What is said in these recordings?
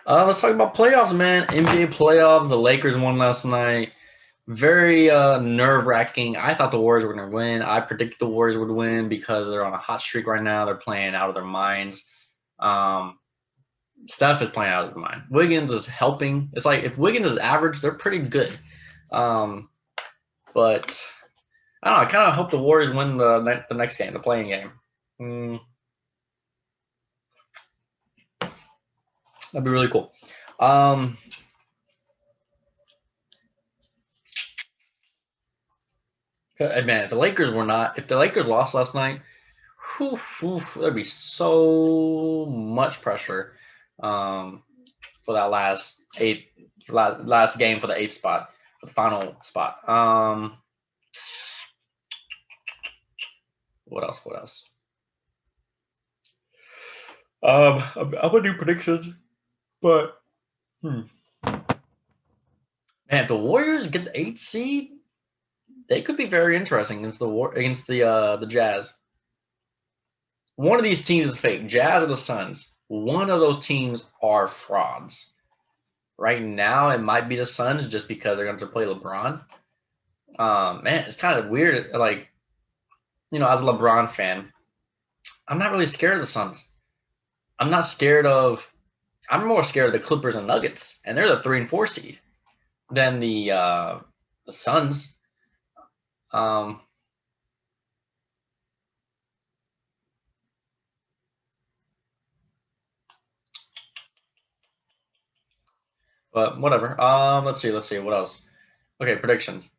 Let's talk about playoffs, man. NBA playoffs. The Lakers won last night. Very nerve-wracking. I thought the Warriors were going to win. I predicted the Warriors would win because they're on a hot streak right now. They're playing out of their minds. Um, Steph is playing out of their mind. Wiggins is helping. It's like if Wiggins is average, they're pretty good. Um, but I don't know. I kind of hope the Warriors win the next game, the playing game. That'd be really cool. Man, if the Lakers lost last night, there'd be so much pressure for that last game for the eighth spot, for the final spot. What else? What else? I'm gonna do predictions, but man, if the Warriors get the 8th seed, they could be very interesting against the Jazz. One of these teams is fake, Jazz or the Suns. One of those teams are frauds. Right now, it might be the Suns just because they're going to play LeBron. Man, it's kind of weird. Like, as a LeBron fan, I'm not really scared of the Suns. I'm more scared of the Clippers and Nuggets, and they're the 3 and 4 seed than the Suns. But whatever. Let's see. What else? Okay, predictions.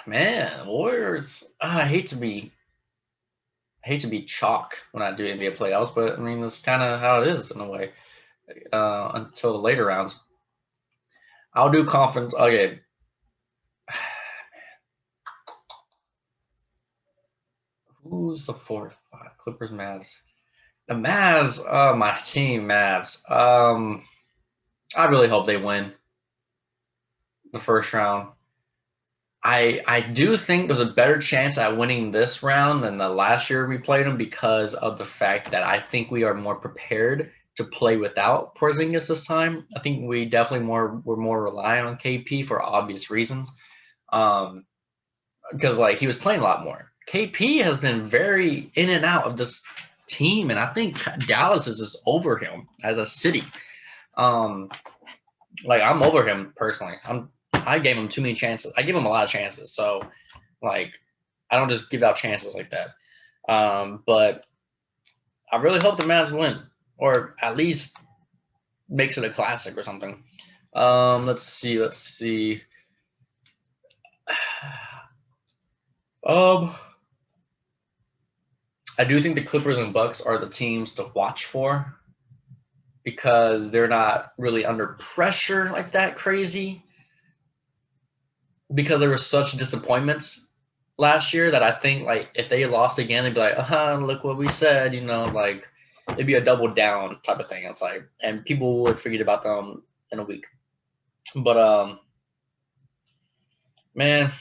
Man, Warriors. I hate to be chalk when I do NBA playoffs, but I mean that's kind of how it is in a way. Until the later rounds, I'll do conference. Okay. Who's the 4th? Clippers, Mavs. The Mavs. My team, Mavs. I really hope they win the first round. I do think there's a better chance at winning this round than the last year we played them because of the fact that I think we are more prepared to play without Porzingis this time. I think we definitely we're more reliant on KP for obvious reasons. Because like he was playing a lot more. KP has been very in and out of this team, and I think Dallas is just over him as a city. Like I'm over him personally. I gave him too many chances. I give him a lot of chances. So, like, I don't just give out chances like that. But I really hope the Mavs win, or at least makes it a classic or something. Let's see. I do think the Clippers and Bucks are the teams to watch for because they're not really under pressure like that crazy. Because there were such disappointments last year that I think like if they lost again, they'd be like, look what we said, like it'd be a double down type of thing. It's like, and people would forget about them in a week. But man,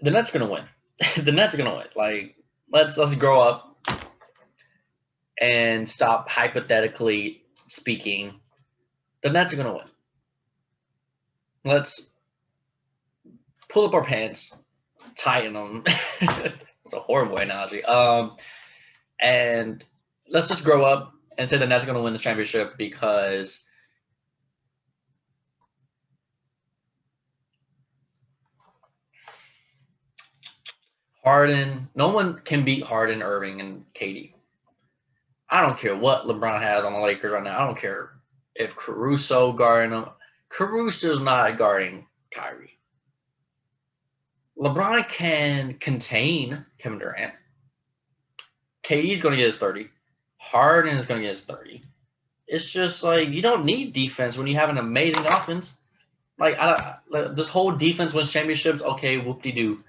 the Nets gonna win. The Nets are gonna win. Like let's grow up and stop hypothetically speaking. The Nets are gonna win. Let's pull up our pants, tighten them. It's a horrible analogy. And let's just grow up and say the Nets are going to win the championship because Harden, no one can beat Harden, Irving, and KD. I don't care what LeBron has on the Lakers right now. I don't care if Caruso guarding them. Caruso's not guarding Kyrie. LeBron can contain Kevin Durant. KD's going to get his 30. Harden is going to get his 30. It's just like you don't need defense when you have an amazing offense. Like this whole defense wins championships. Okay, whoop-de-doo.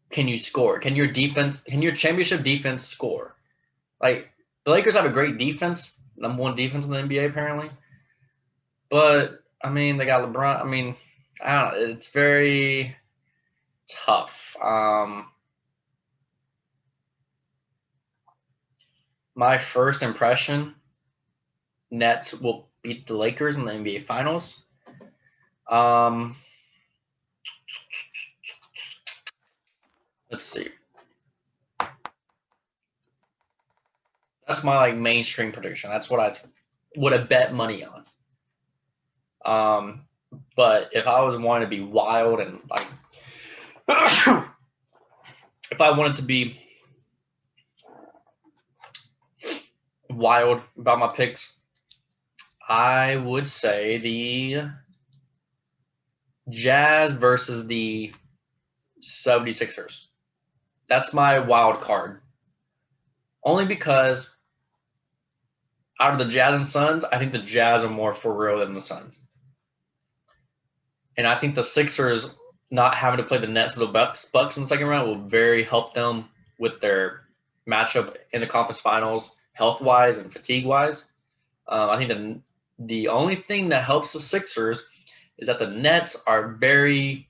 Can you score? Can your championship defense score? Like the Lakers have a great defense, number 1 defense in the NBA apparently. But I mean, they got LeBron. I mean, I don't know. It's very tough. My first impression, Nets will beat the Lakers in the NBA Finals. Let's see. That's my like mainstream prediction. That's what I would have bet money on. But if I was wanting to be wild and like, if I wanted to be wild about my picks, I would say the Jazz versus the 76ers. That's my wild card. Only because out of the Jazz and Suns, I think the Jazz are more for real than the Suns. And I think the Sixers not having to play the Nets or the Bucks in the second round will very help them with their matchup in the conference finals, health-wise and fatigue-wise. I think the only thing that helps the Sixers is that the Nets are very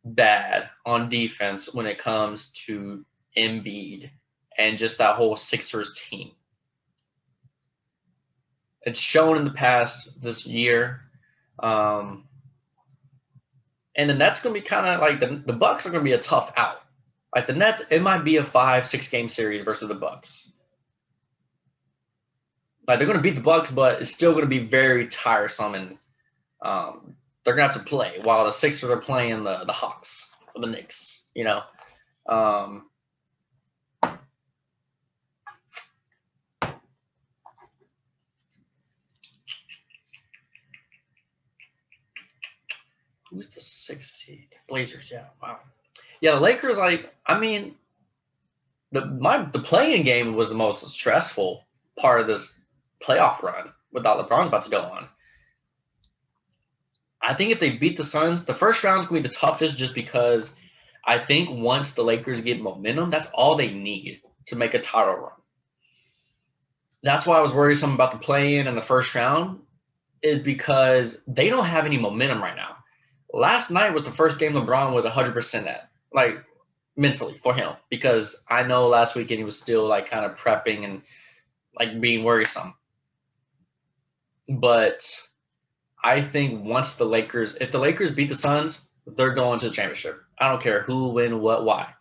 bad on defense when it comes to Embiid and just that whole Sixers team. It's shown in the past this year. And the Nets going to be kind of like the Bucks are going to be a tough out. Like the Nets, it might be a 5-6 game series versus the Bucks. Like they're going to beat the Bucks, but it's still going to be very tiresome, and they're going to have to play while the Sixers are playing the Hawks or the Knicks. You know, who's the 6th seed? Blazers. Yeah. Wow. Yeah, the Lakers. Like, I mean, the playing game was the most stressful part of this playoff run without LeBron's about to go on. I think if they beat the Suns, the first round is going to be the toughest just because I think once the Lakers get momentum, that's all they need to make a title run. That's why I was worried some about the play-in and the first round is because they don't have any momentum right now. Last night was the first game LeBron was 100% at, like mentally for him, because I know last weekend he was still like kind of prepping and like being worrisome. But I think once if the Lakers beat the Suns, they're going to the championship. I don't care who, when, what, why,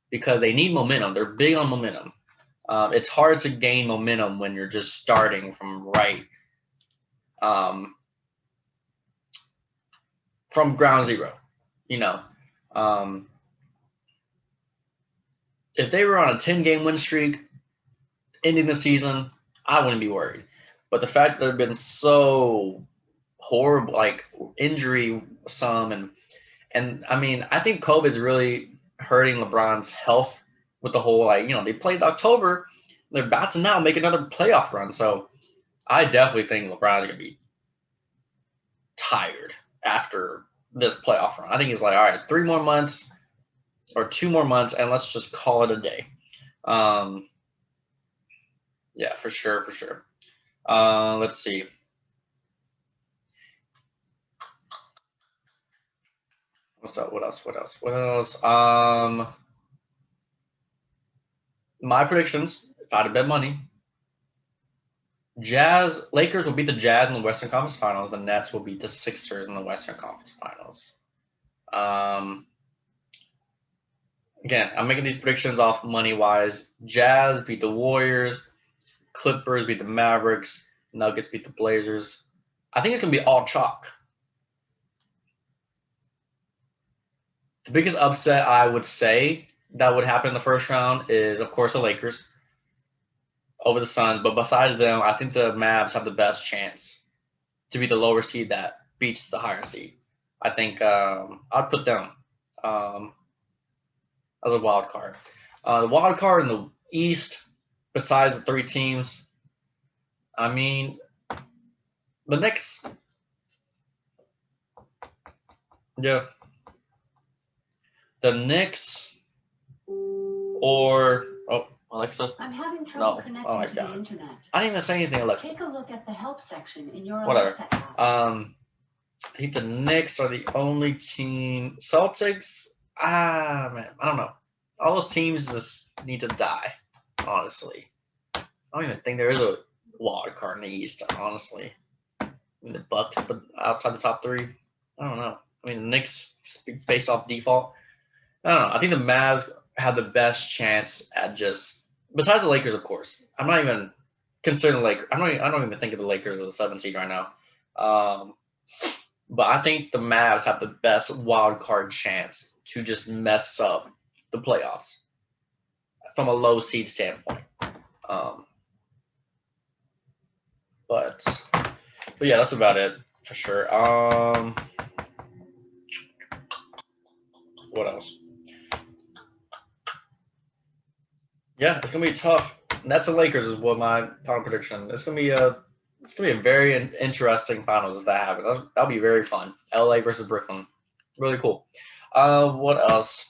because they need momentum. They're big on momentum. It's hard to gain momentum when you're just starting from from ground zero. You know, if they were on a 10-game win streak ending the season, I wouldn't be worried. But the fact that they've been so horrible, like injury some, and I mean, I think COVID is really hurting LeBron's health with the whole, like, you know, they played October, they're about to now make another playoff run. So I definitely think LeBron's going to be tired after this playoff run. I think he's like, all right, 3 more months or 2 more months, and let's just call it a day. Yeah, for sure. Let's see. What's up? What else? My predictions, if I had to bet money, Lakers will beat the Jazz in the Western Conference Finals. The Nets will beat the Sixers in the Western Conference Finals. Again, I'm making these predictions off money-wise. Jazz beat the Warriors. Clippers beat the Mavericks. Nuggets beat the Blazers. I think it's going to be all chalk. The biggest upset I would say that would happen in the first round is, of course, the Lakers over the Suns. But besides them, I think the Mavs have the best chance to be the lower seed that beats the higher seed. I think I'd put them as a wild card. The wild card in the East, besides the 3 teams, I mean, the Knicks. Yeah. The Knicks or Alexa. I'm having trouble connecting to the internet. I didn't even say anything, Alexa. Take a look at the help section in your Whatever. Alexa app. I think the Knicks are the only team. Celtics, man, I don't know. All those teams just need to die, honestly. don't even think there is a wild card in the East, honestly. I mean, the Bucks, but outside the top 3, I don't know. I mean, the Knicks based off default. I don't know. I think the Mavs have the best chance at just besides the Lakers, of course. I'm not even considering Lakers. I don't even think of the Lakers as a 7 seed right now. But I think the Mavs have the best wild card chance to just mess up the playoffs from a low seed standpoint. But yeah, that's about it for sure. What else? Yeah, it's gonna be tough. Nets and Lakers is what my final prediction. It's gonna be a very interesting finals if that happens. That'll be very fun. LA versus Brooklyn, really cool. What else?